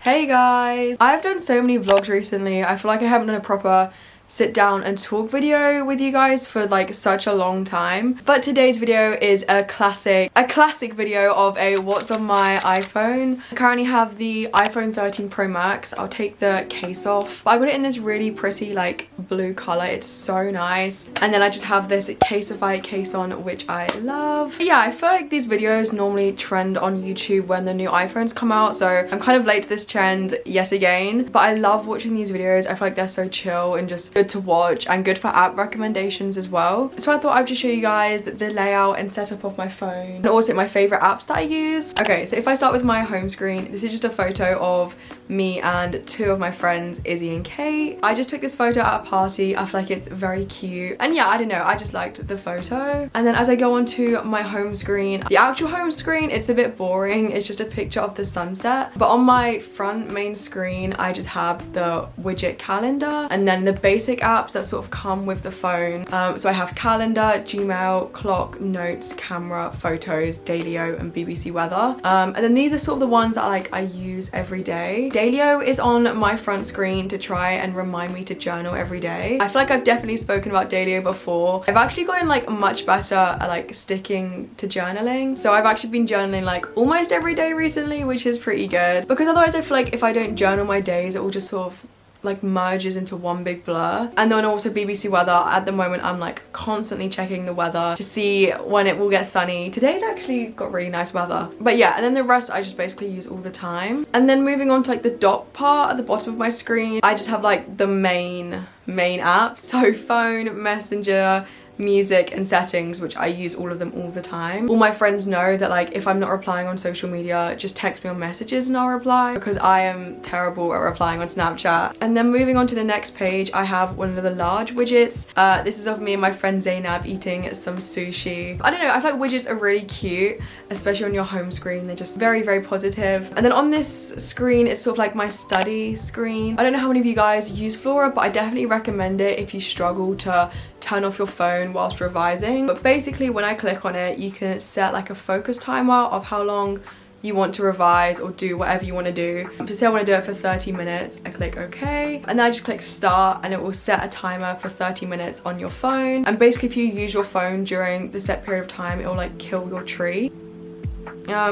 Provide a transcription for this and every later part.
Hey guys! I've done so many vlogs recently. I feel like I haven't done a proper sit down and talk video with you guys for like such a long time, but today's video is a classic video of a what's on my iPhone. I currently have the iPhone 13 Pro Max. I'll take the case off, but I got it in this really pretty like blue color. It's so nice, and then I just have this Caseify case on, which I love. But yeah, I feel like these videos normally trend on YouTube when the new iPhones come out, so I'm kind of late to this trend yet again, but I love watching these videos. I feel like they're so chill and just good to watch and good for app recommendations as well. So I thought I'd just show you guys the layout and setup of my phone and also my favorite apps that I use. Okay, so if I start with my home screen, this is just a photo of me and two of my friends, Izzy and Kate. I just took this photo at a party. I feel like it's very cute, and yeah, I don't know, I just liked the photo. And then as I go onto my home screen, the actual home screen, it's a bit boring. It's just a picture of the sunset, but on my front main screen I just have the widget calendar and then the basic apps that sort of come with the phone. So I have calendar, Gmail, clock, notes, camera, photos, Dailyo, and BBC weather. And then these are sort of the ones that like I use every day. Dailyo is on my front screen to try and remind me to journal every day. I feel like I've definitely spoken about Dailyo before. I've actually gotten like much better at like sticking to journaling. So I've actually been journaling like almost every day recently, which is pretty good, because otherwise I feel like if I don't journal my days, it will just sort of like merges into one big blur. And then also BBC weather. At the moment I'm like constantly checking the weather to see when it will get sunny. Today's actually got really nice weather, but yeah, and then the rest I just basically use all the time. And then moving on to like the dot part at the bottom of my screen, I just have like the main apps, so phone, messenger, music, and settings, which I use all of them all the time. All my friends know that like if I'm not replying on social media, just text me on messages and I'll reply, because I am terrible at replying on Snapchat. And then moving on to the next page, I have one of the large widgets. This is of me and my friend Zainab eating some sushi. I don't know, I feel like widgets are really cute, especially on your home screen. They're just very, very positive. And then on this screen, it's sort of like my study screen. I don't know how many of you guys use Flora, but I definitely recommend it if you struggle to turn off your phone whilst revising. But basically when I click on it, you can set like a focus timer of how long you want to revise or do whatever you want to do. So say I want to do it for 30 minutes, I click OK, and then I just click start, and it will set a timer for 30 minutes on your phone. And basically if you use your phone during the set period of time, it will like kill your tree.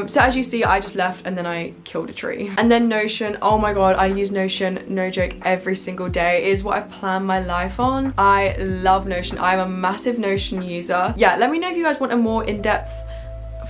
So as you see, I just left and then I killed a tree. And then Notion, oh my god, I use Notion, no joke, every single day. It is what I plan my life on. I love Notion. I'm a massive Notion user. Yeah, let me know if you guys want a more in-depth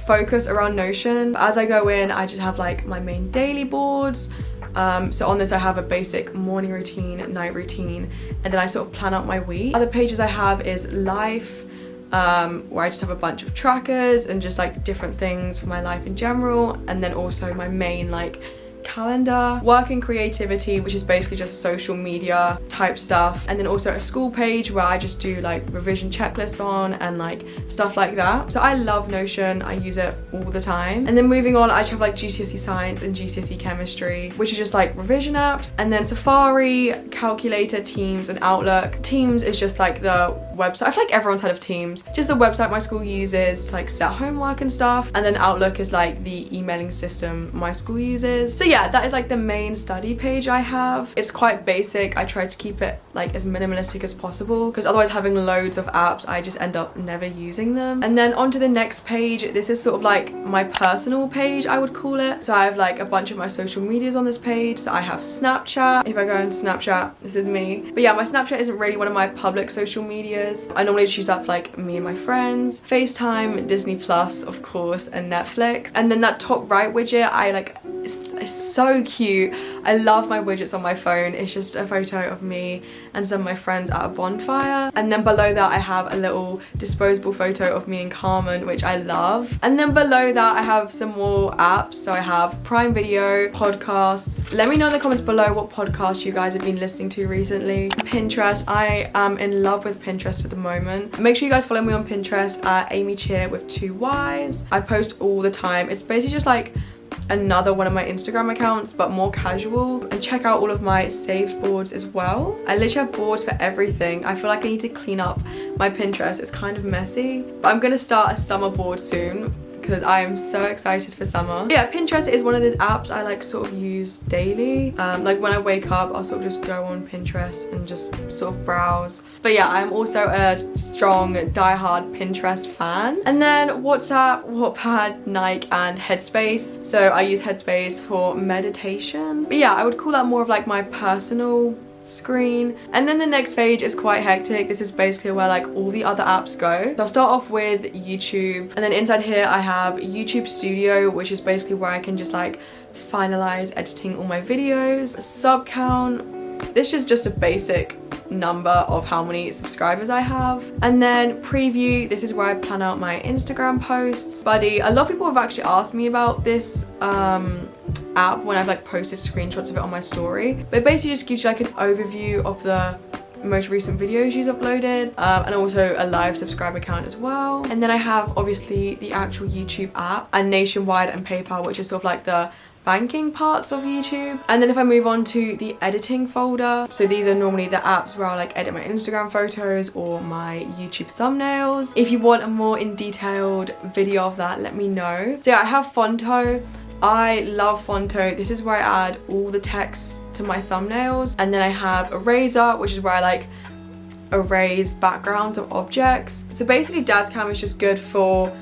focus around Notion. As I go in, I just have like my main daily boards. So on this I have a basic morning routine, night routine, and then I sort of plan out my week. Other pages I have is life, where I just have a bunch of trackers and just like different things for my life in general. And then also my main like calendar, work and creativity, which is basically just social media type stuff. And then also a school page where I just do like revision checklists on and like stuff like that. So I love Notion, I use it all the time. And then moving on, I just have like GCSE science and GCSE chemistry, which are just like revision apps. And then Safari, calculator, Teams, and Outlook. Teams is just like the website. I feel like everyone's heard of Teams, just the website my school uses to like set homework and stuff. And then Outlook is like the emailing system my school uses. So yeah, that is like the main study page I have. It's quite basic. I try to keep it like as minimalistic as possible, because otherwise having loads of apps, I just end up never using them. And then onto the next page, this is sort of like my personal page, I would call it. So I have like a bunch of my social medias on this page. So I have Snapchat. If I go into Snapchat, this is me. But yeah, my Snapchat isn't really one of my public social medias. I normally just use that for like me and my friends. FaceTime, Disney Plus, of course, and Netflix. And then that top right widget, I like, it's so cute. I love my widgets on my phone. It's just a photo of me and some of my friends at a bonfire. And then below that I have a little disposable photo of me and Carmen, which I love. And then below that I have some more apps. So I have Prime Video, podcasts. Let me know in the comments below what podcasts you guys have been listening to recently. Pinterest, I am in love with Pinterest at the moment. Make sure you guys follow me on Pinterest at amycheah with 2 Y's. I post all the time. It's basically just like another one of my Instagram accounts, but more casual. And check out all of my saved boards as well. I literally have boards for everything. I feel like I need to clean up my Pinterest. It's kind of messy, but I'm gonna start a summer board soon, because I am so excited for summer. Yeah, Pinterest is one of the apps I like sort of use daily. Like when I wake up, I'll sort of just go on Pinterest and just sort of browse. But yeah, I'm also a strong diehard Pinterest fan. And then WhatsApp, Wattpad, Nike, and Headspace. So I use Headspace for meditation. But yeah, I would call that more of like my personal screen. And then the next page is quite hectic. This is basically where like all the other apps go. So I'll start off with YouTube, and then inside here I have YouTube Studio, which is basically where I can just like finalize editing all my videos. Sub count, this is just a basic number of how many subscribers I have. And then preview, this is where I plan out my Instagram posts. Buddy, a lot of people have actually asked me about this app when I've like posted screenshots of it on my story, but it basically just gives you like an overview of the most recent videos you've uploaded, and also a live subscriber count as well. And then I have obviously the actual YouTube app and Nationwide and PayPal, which is sort of like the banking parts of YouTube. And then if I move on to the editing folder, so these are normally the apps where I like edit my Instagram photos or my YouTube thumbnails. If you want a more in detailed video of that, let me know. So yeah, I have Fonto. I love Fonto. This is where I add all the text to my thumbnails. And then I have Eraser, which is where I like erase backgrounds of objects. So basically Dazcam is just good for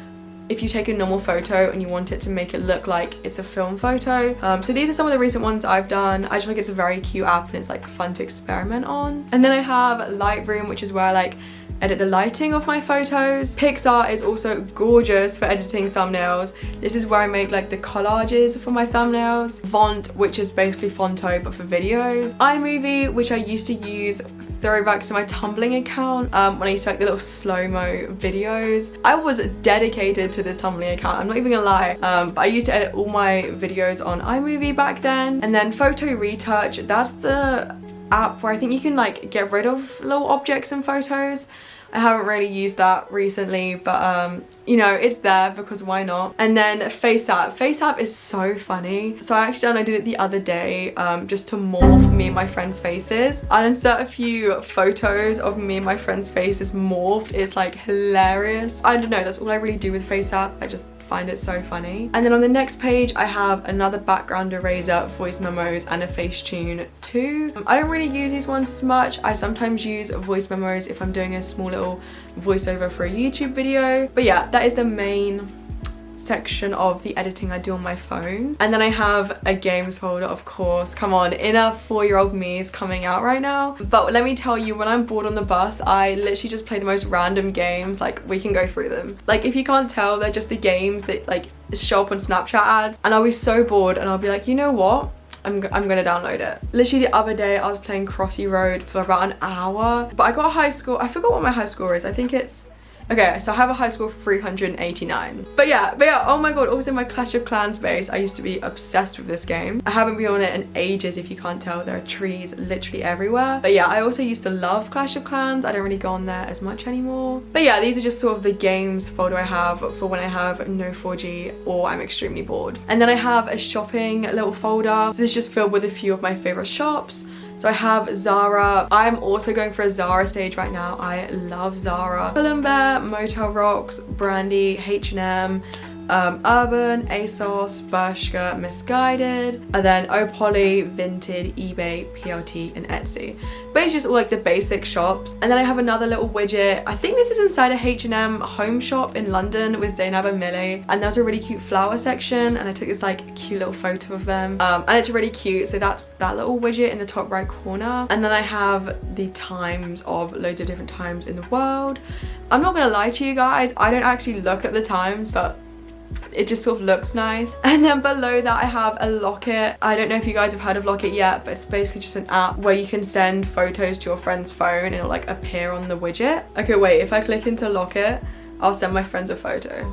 if you take a normal photo and you want it to make it look like it's a film photo. So these are some of the recent ones I've done. I just think it's a very cute app and it's like fun to experiment on. And then I have Lightroom, which is where I like edit the lighting of my photos. Pixar is also gorgeous for editing thumbnails. This is where I make like the collages for my thumbnails. Font, which is basically Fonto but for videos. iMovie, which I used to use throwbacks to my Tumblr account when I used to like the little slow-mo videos. I was dedicated to this Tumblr account, I'm not even gonna lie, but I used to edit all my videos on iMovie back then. And then Photo Retouch, that's the app where I think you can like get rid of little objects in photos. I haven't really used that recently, but you know, it's there because why not? And then FaceApp. FaceApp is so funny. So I actually downloaded it the other day just to morph me and my friends' faces. I'll insert a few photos of me and my friends' faces morphed. It's like hilarious. I don't know, that's all I really do with FaceApp. I just find it so funny. And then on the next page I have another background eraser, voice memos, and a Facetune too. I don't really use these ones as much. I sometimes use voice memos if I'm doing a small little voiceover for a YouTube video. But yeah, that is the main section of the editing I do on my phone. And then I have a games folder, of course. Come on, inner 4-year-old me is coming out right now. But let me tell you, when I'm bored on the bus, I literally just play the most random games. Like, we can go through them. Like, if you can't tell, they're just the games that like show up on Snapchat ads, and I'll be so bored and I'll be like, you know what? I'm gonna download it. Literally the other day I was playing Crossy Road for about an hour, but I got a high score. I forgot what my high score is. I think it's, okay, so I have a high score of 389. But yeah, oh my god, also my Clash of Clans base, I used to be obsessed with this game. I haven't been on it in ages, if you can't tell. There are trees literally everywhere. But yeah, I also used to love Clash of Clans. I don't really go on there as much anymore. But yeah, these are just sort of the games folder I have for when I have no 4G or I'm extremely bored. And then I have a shopping little folder. So this is just filled with a few of my favorite shops. So I have Zara. I'm also going for a Zara stage right now. I love Zara. Pull&Bear, Motel Rocks, Brandy, H&M, Urban, ASOS, Bershka, Misguided, and then Opoly, Vinted, eBay, PLT, and Etsy. Basically just all like the basic shops. And then I have another little widget. I think this is inside a H&M home shop in London with Zainab and Millie. And there's a really cute flower section, and I took this like cute little photo of them. And it's really cute. So that's that little widget in the top right corner. And then I have the times of loads of different times in the world. I'm not gonna lie to you guys, I don't actually look at the times, but it just sort of looks nice. And then below that I have a Locket. I don't know if you guys have heard of Locket yet, but it's basically just an app where you can send photos to your friend's phone and it'll like appear on the widget. Okay, wait, if I click into Locket, I'll send my friends a photo.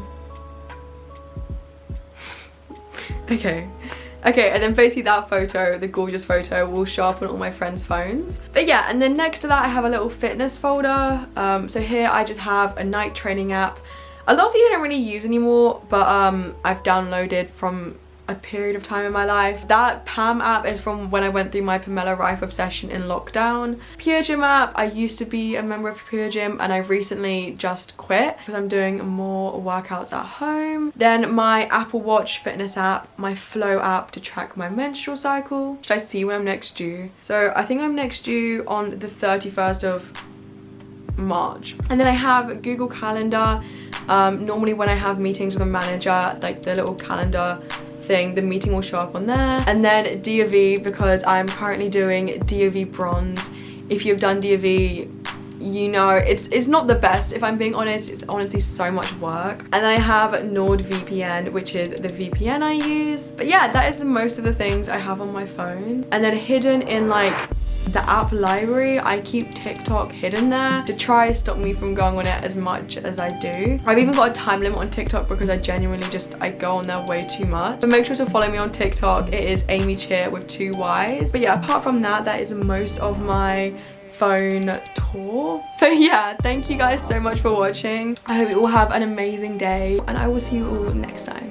Okay, and then basically that photo, the gorgeous photo, will show up on all my friends' phones. But yeah, and then next to that I have a little fitness folder. So here I just have a night training app. A lot of these I don't really use anymore, but I've downloaded from a period of time in my life. That Pam app is from when I went through my Pamela Reif obsession in lockdown. Pure Gym app, I used to be a member of Pure Gym and I recently just quit because I'm doing more workouts at home. Then my Apple Watch fitness app, my Flow app to track my menstrual cycle. Should I see when I'm next due? So I think I'm next due on the 31st of March. And then I have Google Calendar. Normally when I have meetings with a manager, like the little calendar thing, the meeting will show up on there. And then DOV, because I'm currently doing DOV bronze. If you've done DOV, you know it's not the best, if I'm being honest. It's honestly so much work. And then I have NordVPN, which is the VPN I use. But yeah, that is the most of the things I have on my phone. And then hidden in like the app library, I keep TikTok hidden there to try stop me from going on it as much as I do. I've even got a time limit on TikTok because I genuinely I go on there way too much. But make sure to follow me on TikTok. It is amycheah with 2 Y's. But yeah, apart from that, that is most of my phone tour. But yeah, thank you guys so much for watching. I hope you all have an amazing day and I will see you all next time.